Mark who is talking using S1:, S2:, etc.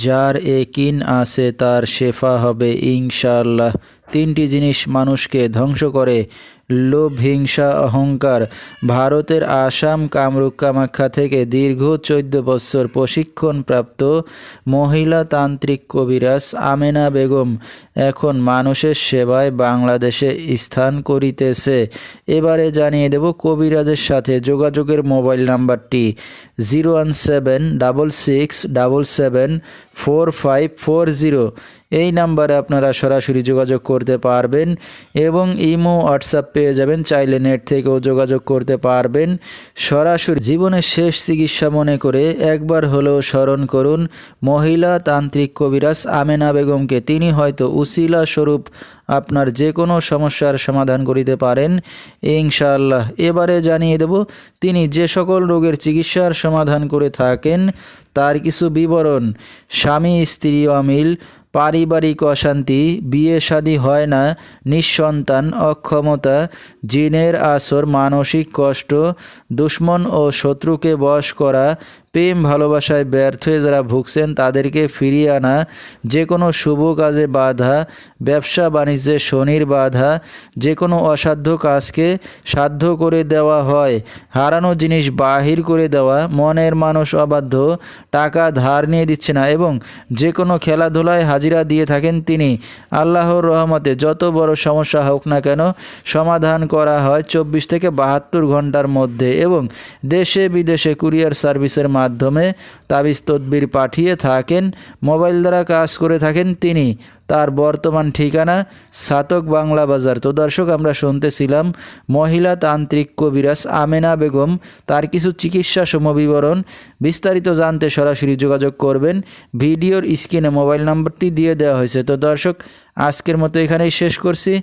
S1: যার একিন আছে তার শেফা হবে ইনশাআল্লাহ। তিনটি জিনিস মানুষকে ধ্বংস করে: লোভ, হিংসা, অহংকার। ভারতের আসাম কামরূপ কামাখ্যা থেকে দীর্ঘ 14 বছর প্রশিক্ষণপ্রাপ্ত মহিলা তান্ত্রিক কবিরাজ আমেনা বেগম এখন মানুষের সেবায় বাংলাদেশে স্থান করিতেছে। এবারে জানিয়ে দেব কবিরাজের সাথে যোগাযোগের মোবাইল নাম্বারটি 01777774540। এই নাম্বারে আপনারা সরাসরি যোগাযোগ করতে পারবেন এবং ইমো হোয়াটসঅ্যাপ পেয়ে যাবেন, চাইলে নেট থেকেও যোগাযোগ করতে পারবেন। সরাসরি জীবনের শেষ চিকিৎসা মনে করে একবার হলেও স্মরণ করুন মহিলা তান্ত্রিক কবিরাজ আমেনা বেগমকে। তিনি হয়তো উসিলা স্বরূপ আপনার যে কোনো সমস্যার সমাধান করিতে পারেন ইনশাআল্লাহ। এবারে জানিয়ে দেব তিনি যে সকল রোগের চিকিৎসার সমাধান করে থাকেন তার কিছু বিবরণ: স্বামী স্ত্রী অমিল, পারিবারিক অশান্তি, বিয়ে শাদী হয় না, নিঃসন্তান, অক্ষমতা, জিনের আসর, মানসিক কষ্ট, দুশ্মন ও শত্রুকে বশ করা, প্রেম ভালোবাসায় ব্যর্থ হয়ে যারা ভুগছেন তাদেরকে ফিরিয়ে আনা, যে কোনো শুভ কাজে বাধা, ব্যবসা বাণিজ্যে শনির বাধা, যে কোনো অসাধ্য কাজকে সাধ্য করে দেওয়া হয়, হারানো জিনিস বাহির করে দেওয়া, মনের মানুষ অবাধ্য, টাকা ধার নিয়ে দিচ্ছে না এবং যে কোনো খেলাধুলায় হাজিরা দিয়ে থাকেন তিনি। আল্লাহর রহমতে যত বড় সমস্যা হোক না কেন সমাধান করা হয় 24 থেকে 72 ঘন্টার মধ্যে এবং দেশে বিদেশে কুরিয়ার সার্ভিসের মাধ্যমে তাবিজ তদবির পাঠিয়ে থাকেন। মোবাইল দ্বারা কাজ করে থাকেন তিনি। তার বর্তমান ঠিকানা ছাতক বাংলা বাজার। তো দর্শক, আমরা শুনতেছিলাম মহিলা তান্ত্রিক কবিরাজ আমেনা বেগম, তার কিছু চিকিৎসা সমবিবরণ। বিস্তারিত জানতে সরাসরি যোগাযোগ করবেন। ভিডিওর স্ক্রিনে মোবাইল নাম্বারটি দিয়ে দেওয়া হয়েছে। তো দর্শক, আজকের মতো এখানেই শেষ করছি।